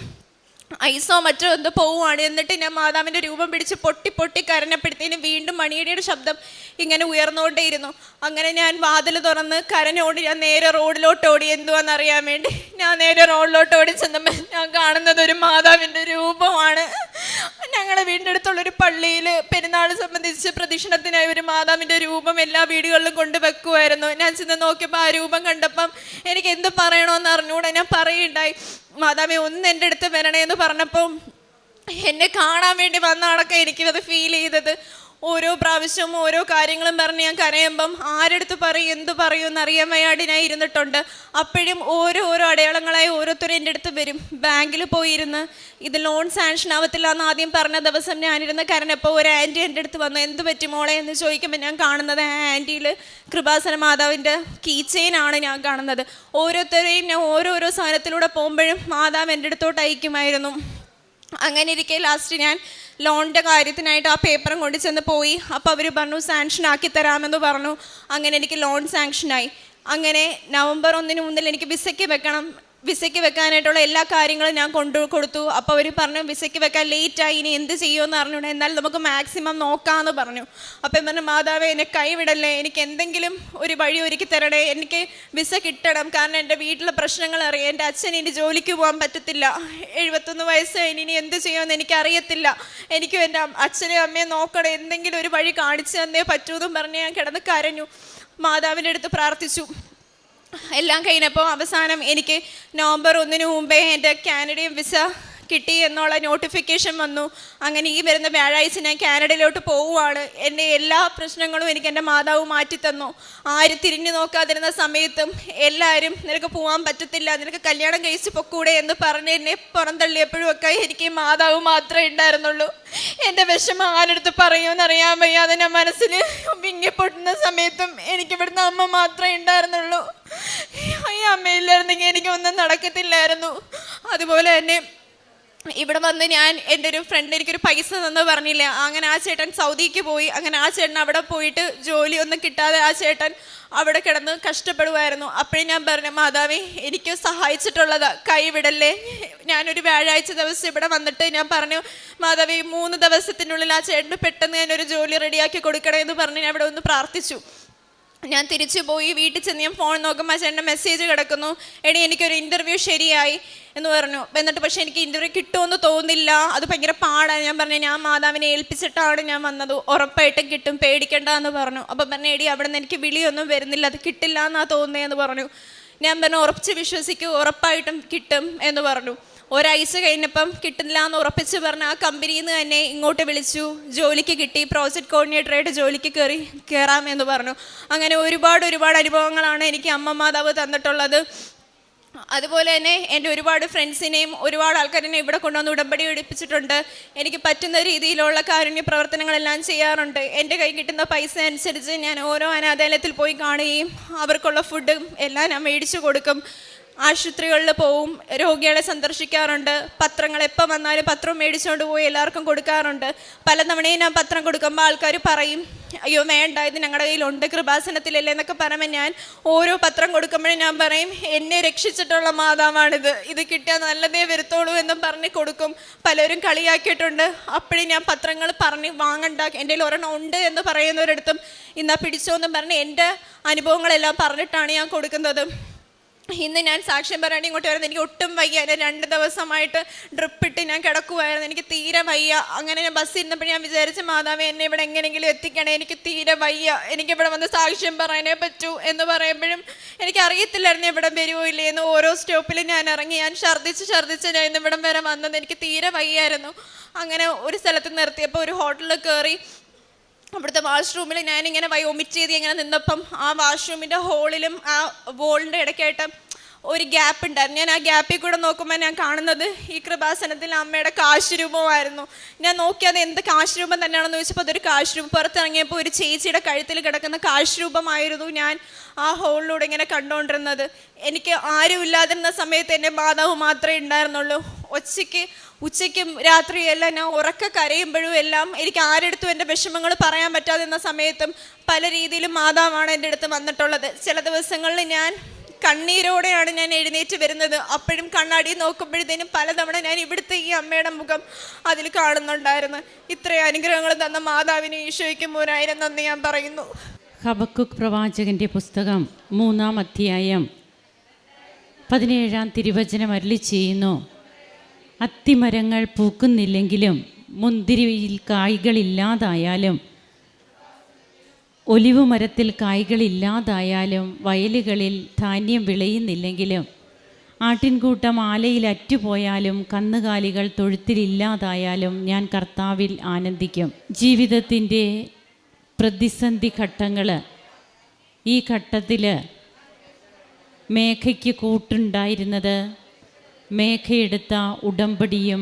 ഐസോ മറ്റോ എന്തോ പോവുകയാണ്. എന്നിട്ട് ഞാൻ മാതാവിൻ്റെ രൂപം പിടിച്ച് പൊട്ടി കരഞ്ഞപ്പെടുത്തേന് വീണ്ടും മണിയടിയുടെ ശബ്ദം ഇങ്ങനെ ഉയർന്നുകൊണ്ടേയിരുന്നു. അങ്ങനെ ഞാൻ വാതിൽ തുറന്ന് കരഞ്ഞോടി ഞാൻ നേരെ റോഡിലോട്ട് ഓടി. എന്തുവാണെന്നറിയാൻ വേണ്ടി ഞാൻ നേരെ റോഡിലോട്ട് ഓടി ചെന്നപ്പോൾ ഞാൻ കാണുന്നത് ഒരു മാതാവിൻ്റെ രൂപമാണ്. ഞങ്ങളുടെ വീടിൻ്റെ അടുത്തുള്ളൊരു പള്ളിയിൽ പെരുന്നാൾ സംബന്ധിച്ച് പ്രദക്ഷിണത്തിനായി ഒരു മാതാവിൻ്റെ രൂപം എല്ലാ വീടുകളിലും കൊണ്ടുവെക്കുമായിരുന്നു. ഞാൻ ചെന്ന് നോക്കിയപ്പോൾ ആ രൂപം കണ്ടപ്പം എനിക്ക് എന്ത് പറയണമെന്ന് അറിഞ്ഞുകൂടെ. ഞാൻ പറയുണ്ടായി, മാതാവേ ഒന്ന് എൻ്റെ അടുത്ത് വരണേ എന്ന് പറഞ്ഞപ്പോൾ എന്നെ കാണാൻ വേണ്ടി വന്ന കണക്കെ എനിക്കത് ഫീൽ ചെയ്തത്. ഓരോ പ്രാവശ്യവും ഓരോ കാര്യങ്ങളും പറഞ്ഞ് ഞാൻ കരയുമ്പം ആരെടുത്ത് പറയും എന്ത് പറയും എന്നറിയാൻ വയ്യാടി ഞാൻ ഇരുന്നിട്ടുണ്ട്. അപ്പോഴും ഓരോ അടയാളങ്ങളായി ഓരോരുത്തരും എൻ്റെ അടുത്ത് വരും. ബാങ്കിൽ പോയിരുന്ന് ഇത് ലോൺ സാങ്ഷൻ ആവത്തില്ല എന്ന് ആദ്യം പറഞ്ഞ ദിവസം ഞാനിരുന്ന് കരഞ്ഞപ്പോൾ ഒരു ആൻറ്റി എൻ്റെ അടുത്ത് വന്നു, എന്ത് പറ്റി മോളെ എന്ന് ചോദിക്കുമ്പോൾ ഞാൻ കാണുന്നത് ആ ആൻറ്റിയിൽ കൃപാസന മാതാവിൻ്റെ കീ ചെയിനാണ് ഞാൻ കാണുന്നത്. ഓരോരുത്തരെയും ഞാൻ ഓരോരോ സാധനത്തിലൂടെ പോകുമ്പോഴും മാതാവ് എൻ്റെ അടുത്തോട്ട് അയക്കുമായിരുന്നു. അങ്ങനെ ഇരിക്കെ ലാസ്റ്റ് ഞാൻ ലോണിൻ്റെ കാര്യത്തിനായിട്ട് ആ പേപ്പറും കൊണ്ട് ചെന്ന് പോയി. അപ്പോൾ അവർ പറഞ്ഞു സാങ്ഷൻ ആക്കി തരാമെന്ന് പറഞ്ഞു. അങ്ങനെ എനിക്ക് ലോൺ സാങ്ഷനായി. അങ്ങനെ നവംബർ 1 മുതൽ എനിക്ക് വിസയ്ക്ക് വെക്കാനായിട്ടുള്ള എല്ലാ കാര്യങ്ങളും ഞാൻ കൊടുത്തു. അപ്പോൾ അവർ പറഞ്ഞു വിസയ്ക്ക് വെക്കാൻ ലേറ്റായി, ഇനി എന്ത് ചെയ്യുമെന്ന് അറിഞ്ഞൂടെ, എന്നാൽ നമുക്ക് മാക്സിമം നോക്കാമെന്ന് പറഞ്ഞു. അപ്പം പറഞ്ഞു, മാതാവേ എന്നെ കൈവിടല്ലേ, എനിക്ക് എന്തെങ്കിലും ഒരു വഴി ഒരുക്കി തരണേ, എനിക്ക് വിസ കിട്ടണം, കാരണം എൻ്റെ വീട്ടിലെ പ്രശ്നങ്ങൾ അറിയാം, എൻ്റെ അച്ഛൻ ഇനി ജോലിക്ക് പോകാൻ പറ്റത്തില്ല, 71 വയസ്സ് ഇനി എന്ത് ചെയ്യുമെന്ന് എനിക്കറിയത്തില്ല, എനിക്കും എൻ്റെ അച്ഛനെയും അമ്മയെ നോക്കണം, എന്തെങ്കിലും ഒരു വഴി കാണിച്ചു തന്നേ പറ്റൂന്നും പറഞ്ഞ് ഞാൻ കിടന്ന് കരഞ്ഞു. മാതാവിൻ്റെ അടുത്ത് പ്രാർത്ഥിച്ചു. എല്ലാം കഴിഞ്ഞപ്പോൾ അവസാനം എനിക്ക് നവംബർ 1 മുമ്പേ എൻ്റെ കാനഡയും വിസ കിട്ടി എന്നുള്ള നോട്ടിഫിക്കേഷൻ വന്നു. അങ്ങനെ ഈ വരുന്ന വ്യാഴാഴ്ച ഞാൻ കാനഡയിലോട്ട് പോവുകയാണ്. എൻ്റെ എല്ലാ പ്രശ്നങ്ങളും എനിക്ക് എൻ്റെ മാതാവ് മാറ്റിത്തന്നു. ആരും തിരിഞ്ഞു നോക്കാതിരുന്ന സമയത്തും എല്ലാവരും നിനക്ക് പോകാൻ പറ്റത്തില്ല, നിനക്ക് കല്യാണം കഴിച്ച് പൊക്കൂടെ എന്ന് പറഞ്ഞ് എന്നെ പുറന്തള്ളിയപ്പോഴും ഒക്കെ എനിക്ക് മാതാവ് മാത്രമേ ഉണ്ടായിരുന്നുള്ളൂ. എൻ്റെ വിഷമം ആരെടുത്ത് പറയുമെന്നറിയാൻ വയ്യാതെ ഞാൻ മനസ്സിൽ വിങ്ങിപ്പൊട്ടുന്ന സമയത്തും എനിക്കിവിടുന്ന് അമ്മ മാത്രമേ ഉണ്ടായിരുന്നുള്ളൂ. ഈ അമ്മയില്ലായിരുന്നെങ്കിൽ എനിക്കൊന്നും നടക്കത്തില്ലായിരുന്നു. അതുപോലെ തന്നെ ഇവിടെ വന്ന് ഞാൻ എൻ്റെ ഒരു ഫ്രണ്ട് എനിക്കൊരു പൈസ തന്നു പറഞ്ഞില്ല, അങ്ങനെ ആ ചേട്ടൻ സൗദിക്ക് പോയി. അങ്ങനെ ആ ചേട്ടൻ അവിടെ പോയിട്ട് ജോലിയൊന്നും കിട്ടാതെ ആ ചേട്ടൻ അവിടെ കിടന്ന് കഷ്ടപ്പെടുമായിരുന്നു. അപ്പോഴും ഞാൻ പറഞ്ഞു, മാതാവേ എനിക്ക് സഹായിച്ചിട്ടുള്ളത് കൈവിടല്ലേ. ഞാനൊരു വ്യാഴാഴ്ച ദിവസം ഇവിടെ വന്നിട്ട് ഞാൻ പറഞ്ഞു, മാതാവേ 3 ദിവസത്തിനുള്ളിൽ ആ ചേട്ടന് പെട്ടെന്ന് ഞാനൊരു ജോലി റെഡിയാക്കി കൊടുക്കണമെന്ന് പറഞ്ഞ് ഞാൻ ഇവിടെ ഒന്ന് പ്രാർത്ഥിച്ചു. ഞാൻ തിരിച്ചു പോയി വീട്ടിൽ ചെന്ന് ഞാൻ ഫോൺ നോക്കുമ്പോൾ ചേട്ടൻ്റെ മെസ്സേജ് കിടക്കുന്നു, എടി എനിക്കൊരു ഇൻ്റർവ്യൂ ശരിയായി എന്ന് പറഞ്ഞു. എന്നിട്ട് പക്ഷേ എനിക്ക് ഇൻ്റർവ്യൂ കിട്ടുമെന്ന് തോന്നുന്നില്ല, അത് ഭയങ്കര പാടാണ്. ഞാൻ പറഞ്ഞു ഞാൻ മാതാവിനെ ഏൽപ്പിച്ചിട്ടാണ് ഞാൻ വന്നത്, ഉറപ്പായിട്ടും കിട്ടും, പേടിക്കണ്ട എന്ന് പറഞ്ഞു. അപ്പം പറഞ്ഞു എടി അവിടെ നിന്ന് എനിക്ക് വിളിയൊന്നും വരുന്നില്ല, അത് കിട്ടില്ല എന്നാണ് തോന്നുന്നതെന്ന് പറഞ്ഞു. ഞാൻ പറഞ്ഞു ഉറപ്പിച്ച് വിശ്വസിക്കൂ, ഉറപ്പായിട്ടും കിട്ടും എന്ന് പറഞ്ഞു. ഒരാഴ്ച കഴിഞ്ഞപ്പം കിട്ടില്ല എന്ന് ഉറപ്പിച്ച് പറഞ്ഞ് ആ കമ്പനിയിൽ നിന്ന് തന്നെ ഇങ്ങോട്ട് വിളിച്ചു, ജോലിക്ക് കിട്ടി, പ്രോജക്റ്റ് കോർഡിനേറ്ററായിട്ട് ജോലിക്ക് കയറാം എന്ന് പറഞ്ഞു. അങ്ങനെ ഒരുപാട് അനുഭവങ്ങളാണ് എനിക്ക് അമ്മ മാതാവ് തന്നിട്ടുള്ളത്. അതുപോലെ തന്നെ എൻ്റെ ഒരുപാട് ഫ്രണ്ട്സിനെയും ഒരുപാട് ആൾക്കാരെന്നെ ഇവിടെ കൊണ്ടുവന്ന് ഉടമ്പടി എടുപ്പിച്ചിട്ടുണ്ട്. എനിക്ക് പറ്റുന്ന രീതിയിലുള്ള കാരുണ്യ പ്രവർത്തനങ്ങളെല്ലാം ചെയ്യാറുണ്ട്. എൻ്റെ കൈ കിട്ടുന്ന പൈസ അനുസരിച്ച് ഞാൻ ഓരോ അനാഥാലയത്തിൽ പോയി കാണുകയും അവർക്കുള്ള ഫുഡും എല്ലാം ഞാൻ മേടിച്ചു കൊടുക്കും. ആശുപത്രികളിൽ പോവും, രോഗികളെ സന്ദർശിക്കാറുണ്ട്. പത്രങ്ങൾ എപ്പോൾ വന്നാലും പത്രം മേടിച്ചുകൊണ്ട് പോയി എല്ലാവർക്കും കൊടുക്കാറുണ്ട്. പലതവണയും ഞാൻ പത്രം കൊടുക്കുമ്പോൾ ആൾക്കാർ പറയും അയ്യോ വേണ്ട, ഇത് ഞങ്ങളുടെ കയ്യിലുണ്ട്, കൃപാസനത്തിലല്ലേ എന്നൊക്കെ പറയുമ്പോൾ ഞാൻ ഓരോ പത്രം കൊടുക്കുമ്പോഴും ഞാൻ പറയും എന്നെ രക്ഷിച്ചിട്ടുള്ള മാതാവാണിത്, ഇത് കിട്ടിയാൽ നല്ലതേ വരുത്തോളൂ എന്നും പറഞ്ഞ് കൊടുക്കും. പലരും കളിയാക്കിയിട്ടുണ്ട്. അപ്പോഴും ഞാൻ പത്രങ്ങൾ പറഞ്ഞ് വാങ്ങണ്ട, എൻ്റെ കയ്യിൽ ഒരെണ്ണം ഉണ്ട് എന്ന് പറയുന്നവരടുത്തും ഇന്നാ പിടിച്ചോ എന്നും പറഞ്ഞ് എൻ്റെ അനുഭവങ്ങളെല്ലാം പറഞ്ഞിട്ടാണ് ഞാൻ കൊടുക്കുന്നത്. ഇന്ന് ഞാൻ സാക്ഷ്യം പറയാൻ ഇങ്ങോട്ട് വരുന്നത്, എനിക്ക് ഒട്ടും വയ്യ. എൻ്റെ 2 ദിവസമായിട്ട് ഡ്രിപ്പിട്ട് ഞാൻ കിടക്കുമായിരുന്നു, എനിക്ക് തീരെ വയ്യ. അങ്ങനെ ഞാൻ ബസ്സിൽ ഇരുന്നപ്പോൾ ഞാൻ വിചാരിച്ച മാതാവേ എന്നെ ഇവിടെ എങ്ങനെയെങ്കിലും എത്തിക്കണേ, എനിക്ക് തീരെ വയ്യ, എനിക്കിവിടെ വന്ന് സാക്ഷ്യം പറയാനേ പറ്റൂ എന്ന് പറയുമ്പോഴും എനിക്കറിയത്തില്ലായിരുന്നു ഇവിടെ വരുമോ ഇല്ലേ എന്ന്. ഓരോ സ്റ്റോപ്പിലും ഞാൻ ഇറങ്ങി, ഞാൻ ഛർദ്ദിച്ച് ഞാൻ ഇന്ന് ഇവിടം വരെ വന്നത്, എനിക്ക് തീരെ വയ്യായിരുന്നു. അങ്ങനെ ഒരു സ്ഥലത്ത് നിർത്തിയപ്പോൾ ഒരു ഹോട്ടലിൽ കയറി അവിടുത്തെ വാഷ്റൂമിൽ ഞാനിങ്ങനെ വൊമിറ്റ് ചെയ്ത് ഇങ്ങനെ നിന്നപ്പം ആ വാഷ്റൂമിൻ്റെ ഹോളിലും ആ വോളിൻ്റെ ഇടയ്ക്കായിട്ട് ഒരു ഗ്യാപ്പ് ഉണ്ടായിരുന്നു. ഞാൻ ആ ഗ്യാപ്പിൽ കൂടെ നോക്കുമ്പോൾ ഞാൻ കാണുന്നത് ഈ കൃപാസനത്തിൽ അമ്മയുടെ കാശുരൂപമായിരുന്നു. ഞാൻ നോക്കിയത് എന്ത് കാശുരൂപം തന്നെയാണെന്ന് ചോദിച്ചപ്പോൾ അതൊരു കാശുരൂപം. പുറത്തിറങ്ങിയപ്പോൾ ഒരു ചേച്ചിയുടെ കഴുത്തിൽ കിടക്കുന്ന കാശുരൂപമായിരുന്നു ഞാൻ ആ ഹോളിലൂടെ ഇങ്ങനെ കണ്ടുകൊണ്ടിരുന്നത്. എനിക്ക് ആരും ഇല്ലാതിരുന്ന സമയത്ത് എൻ്റെ മാതാവ് മാത്രമേ ഉണ്ടായിരുന്നുള്ളൂ. ഉച്ചയ്ക്കും രാത്രിയെല്ലാം ഞാൻ ഉറക്ക കരയുമ്പോഴും എല്ലാം എനിക്ക് ആരെടുത്തും എൻ്റെ വിഷമങ്ങൾ പറയാൻ പറ്റാതിരുന്ന സമയത്തും പല രീതിയിലും മാതാവാണ് എൻ്റെ അടുത്ത് വന്നിട്ടുള്ളത്. ചില ദിവസങ്ങളിൽ ഞാൻ കണ്ണീരോടെയാണ് ഞാൻ എഴുന്നേറ്റ് വരുന്നത്. അപ്പോഴും കണ്ണാടി നോക്കുമ്പോഴത്തേനും പലതവണ ഞാൻ ഇവിടുത്തെ ഈ അമ്മയുടെ മുഖം അതിൽ കാണുന്നുണ്ടായിരുന്നു. ഇത്രയും അനുഗ്രഹങ്ങൾ തന്ന മാതാവിന് ഈശോയ്ക്കും 1000 നന്ദി ഞാൻ പറയുന്നു. ഹബക്കുക്ക് പ്രവാചകൻ്റെ പുസ്തകം 3-ാം അധ്യായം 17-ാം തിരുവചനം അരുളി ചെയ്യുന്നു, അത്തിമരങ്ങൾ പൂക്കുന്നില്ലെങ്കിലും മുന്തിരിയിൽ കായ്കളില്ലാതായാലും ഒലിവ് മരത്തിൽ കായ്കളില്ലാതായാലും വയലുകളിൽ ധാന്യം വിളയുന്നില്ലെങ്കിലും ആട്ടിൻകൂട്ടം ആലയിൽ അറ്റുപോയാലും കന്നുകാലികൾ തൊഴുത്തിലില്ലാതായാലും ഞാൻ കർത്താവിൽ ആനന്ദിക്കും. ജീവിതത്തിൻ്റെ പ്രതിസന്ധി ഘട്ടങ്ങൾ, ഈ ഘട്ടത്തിൽ മേഘയ്ക്ക് കൂട്ടുണ്ടായിരുന്നത് മേഘയെടുത്ത ഉടമ്പടിയും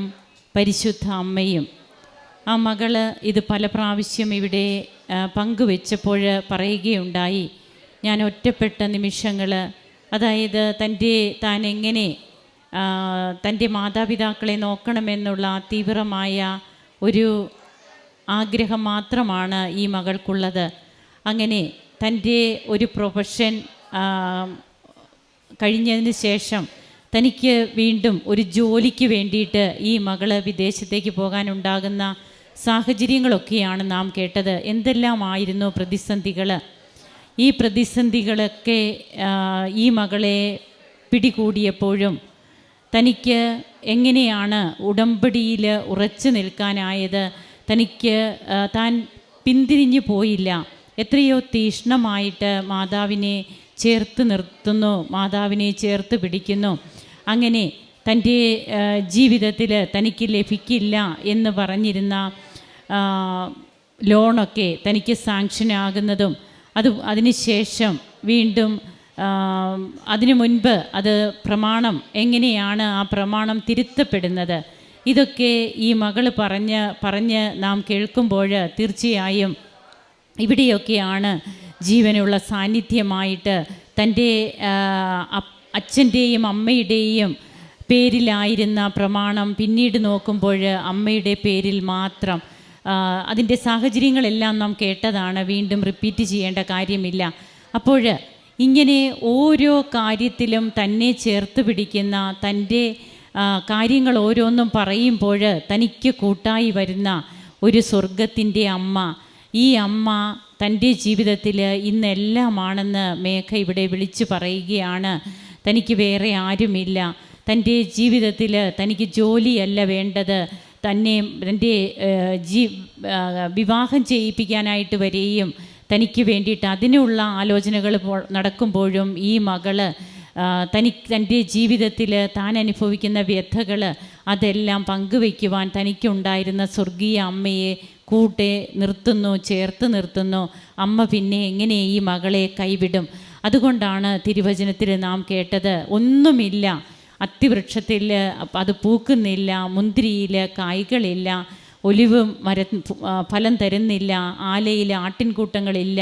പരിശുദ്ധ അമ്മയും. ആ മകള് ഇത് പല പ്രാവശ്യം ഇവിടെ പങ്കുവെച്ചപ്പോൾ പറയുകയുണ്ടായി, ഞാൻ ഒറ്റപ്പെട്ട നിമിഷങ്ങൾ, അതായത് താൻ എങ്ങനെ തൻ്റെ മാതാപിതാക്കളെ നോക്കണമെന്നുള്ള തീവ്രമായ ഒരു ആഗ്രഹം മാത്രമാണ് ഈ മകൾക്കുള്ളത്. അങ്ങനെ തൻ്റെ ഒരു പ്രൊഫഷൻ കഴിഞ്ഞതിന് ശേഷം തനിക്ക് വീണ്ടും ഒരു ജോലിക്ക് വേണ്ടിയിട്ട് ഈ മകൾ വിദേശത്തേക്ക് പോകാനുണ്ടാകുന്ന സാഹചര്യങ്ങളൊക്കെയാണ് നാം കേട്ടത്. എന്തെല്ലാമായിരുന്നു പ്രതിസന്ധികൾ. ഈ പ്രതിസന്ധികളൊക്കെ ഈ മകളെ പിടികൂടിയപ്പോഴും തനിക്ക് എങ്ങനെയാണ് ഉടമ്പടിയിൽ ഉറച്ചു നിൽക്കാനായത്, താൻ പിന്തിരിഞ്ഞു പോയില്ല. എത്രയോ തീഷ്ണമായിട്ട് മാതാവിനെ ചേർത്ത് നിർത്തുന്നു, മാതാവിനെ ചേർത്ത് പിടിക്കുന്നു. അങ്ങനെ തൻ്റെ ജീവിതത്തിൽ തനിക്ക് ലഭിക്കില്ല എന്ന് പറഞ്ഞിരുന്ന ലോണൊക്കെ തനിക്ക് സാങ്ഷനാകുന്നതും അതിനുശേഷം വീണ്ടും അതിനു മുൻപ് അത് പ്രമാണം എങ്ങനെയാണ് ആ പ്രമാണം തിരുത്തപ്പെടുന്നത്, ഇതൊക്കെ ഈ മകൾ പറഞ്ഞ് നാം കേൾക്കുമ്പോൾ തീർച്ചയായും ഇവിടെയൊക്കെയാണ് ജീവനുള്ള സാന്നിധ്യമായിട്ട് തൻ്റെ അച്ഛൻ്റെയും അമ്മയുടെയും പേരിലായിരുന്ന പ്രമാണം പിന്നീട് നോക്കുമ്പോൾ അമ്മയുടെ പേരിൽ മാത്രം. അതിൻ്റെ സാഹചര്യങ്ങളെല്ലാം നാം കേട്ടതാണ്, വീണ്ടും റിപ്പീറ്റ് ചെയ്യേണ്ട കാര്യമില്ല. അപ്പോൾ ഇങ്ങനെ ഓരോ കാര്യത്തിലും തന്നെ ചേർത്ത് പിടിക്കുന്ന, തൻ്റെ കാര്യങ്ങൾ ഓരോന്നും പറയുമ്പോൾ തനിക്ക് കൂട്ടായി വരുന്ന ഒരു സ്വർഗത്തിൻ്റെ അമ്മ. ഈ അമ്മ തൻ്റെ ജീവിതത്തിൽ ഇന്നെല്ലാമാണെന്ന് മേഘ ഇവിടെ വിളിച്ചു പറയുകയാണ്. തനിക്ക് വേറെ ആരുമില്ല. തൻ്റെ ജീവിതത്തിൽ തനിക്ക് ജോലിയല്ല വേണ്ടത്, തൻ്റെ വിവാഹം ചെയ്യിപ്പിക്കാനായിട്ട് വരെയും തനിക്ക് വേണ്ടിയിട്ട് അതിനുള്ള ആലോചനകൾ നടക്കുമ്പോഴും ഈ മകള് തൻ്റെ ജീവിതത്തിൽ താൻ അനുഭവിക്കുന്ന വ്യഥകൾ അതെല്ലാം പങ്കുവയ്ക്കുവാൻ തനിക്കുണ്ടായിരുന്ന സ്വർഗീയ അമ്മയെ കൂടെ നിർത്തുന്നു, ചേർത്ത് നിർത്തുന്നു. അമ്മ പിന്നെ എങ്ങനെ ഈ മകളെ കൈവിടും? അതുകൊണ്ടാണ് തിരുവചനത്തിൽ നാം കേട്ടത്, ഒന്നുമില്ല, അത്തിവൃക്ഷത്തിൽ അത് പൂക്കുന്നില്ല, മുന്തിരിയിൽ കായ്കളില്ല, ഒലിവ് ഫലം തരുന്നില്ല, ആലയിൽ ആട്ടിൻകൂട്ടങ്ങളില്ല,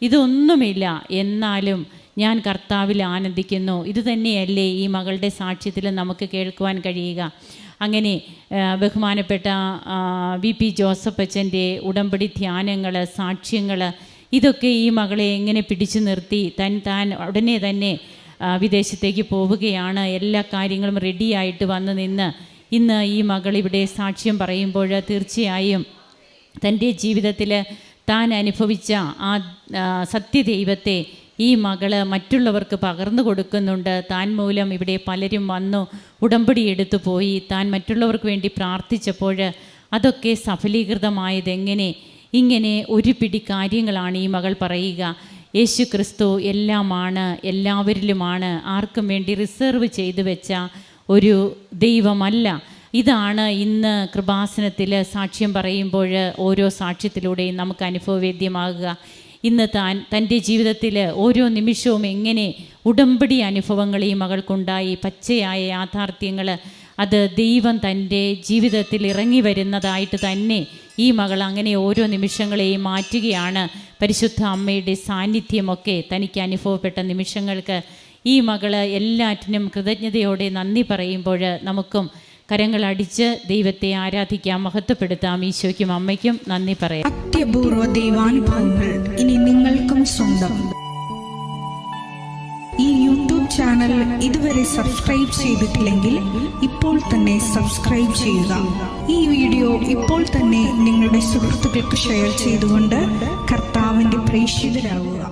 ഇതൊന്നുമില്ല, എന്നാലും ഞാൻ കർത്താവിൽ ആനന്ദിക്കുന്നു. ഇത് തന്നെയല്ലേ ഈ മകളുടെ സാക്ഷ്യത്തിൽ നമുക്ക് കേൾക്കുവാൻ കഴിയുക. അങ്ങനെ ബഹുമാനപ്പെട്ട VP ജോസഫ് അച്ഛൻ്റെ ഉടമ്പടി ധ്യാനങ്ങൾ, സാക്ഷ്യങ്ങൾ, ഇതൊക്കെ ഈ മകളെ എങ്ങനെ പിടിച്ചു നിർത്തി താൻ ഉടനെ തന്നെ വിദേശത്തേക്ക് പോവുകയാണ്. എല്ലാ കാര്യങ്ങളും റെഡിയായിട്ട് വന്ന് നിന്ന് ഇന്ന് ഈ മകൾ ഇവിടെ സാക്ഷ്യം പറയുമ്പോൾ തീർച്ചയായും തൻ്റെ ജീവിതത്തിൽ താൻ അനുഭവിച്ച ആ സത്യദൈവത്തെ ഈ മകള് മറ്റുള്ളവർക്ക് പകർന്നു കൊടുക്കുന്നുണ്ട്. താൻ മൂലം ഇവിടെ പലരും വന്നു ഉടമ്പടി എടുത്തു പോയി. താൻ മറ്റുള്ളവർക്ക് വേണ്ടി പ്രാർത്ഥിച്ചപ്പോൾ അതൊക്കെ സഫലീകൃതമായതെങ്ങനെ? ഇങ്ങനെ ഒരു പിടി കാര്യങ്ങളാണ് ഈ മകൾ പറയുക. യേശു ക്രിസ്തു എല്ലാമാണ്, എല്ലാവരിലുമാണ്, ആർക്കും വേണ്ടി റിസർവ് ചെയ്തു വെച്ച ഒരു ദൈവമല്ല. ഇതാണ് ഇന്ന് കൃപാസനത്തിൽ സാക്ഷ്യം പറയുമ്പോൾ ഓരോ സാക്ഷ്യത്തിലൂടെയും നമുക്ക് അനുഭവവേദ്യമാകുക. ഇന്ന് തൻ്റെ ജീവിതത്തിൽ ഓരോ നിമിഷവും എങ്ങനെ ഉടമ്പടി അനുഭവങ്ങൾ ഈ മകൾക്കുണ്ടായി, പച്ചയായ യാഥാർത്ഥ്യങ്ങൾ, അത് ദൈവം തൻ്റെ ജീവിതത്തിൽ ഇറങ്ങി വരുന്നതായിട്ട് തന്നെ ഈ മകൾ അങ്ങനെ ഓരോ നിമിഷങ്ങളെയും മാറ്റുകയാണ്. പരിശുദ്ധ അമ്മയുടെ സാന്നിധ്യമൊക്കെ തനിക്ക് അനുഭവപ്പെട്ട നിമിഷങ്ങൾക്ക് ഈ മകൾ എല്ലാറ്റിനും കൃതജ്ഞതയോടെ നന്ദി പറയുമ്പോൾ നമുക്കും കരങ്ങളടിച്ച് ദൈവത്തെ ആരാധിക്കാം, മഹത്വപ്പെടുത്താം. ഈശോയ്ക്കും അമ്മയ്ക്കും നന്ദി പറയാം. അത്യപൂർവ ദൈവാനുഭവങ്ങൾ ഇനി നിങ്ങൾക്കും സ്വന്തം. ഈ യൂട്യൂബ് ചാനൽ ഇതുവരെ സബ്സ്ക്രൈബ് ചെയ്തിട്ടില്ലെങ്കിൽ ഇപ്പോൾ തന്നെ സബ്സ്ക്രൈബ് ചെയ്യുക. ഈ വീഡിയോ ഇപ്പോൾ തന്നെ നിങ്ങളുടെ സുഹൃത്തുക്കൾക്ക് ഷെയർ ചെയ്തുകൊണ്ട് കർത്താവിൻ്റെ പ്രേക്ഷിതരാകുക.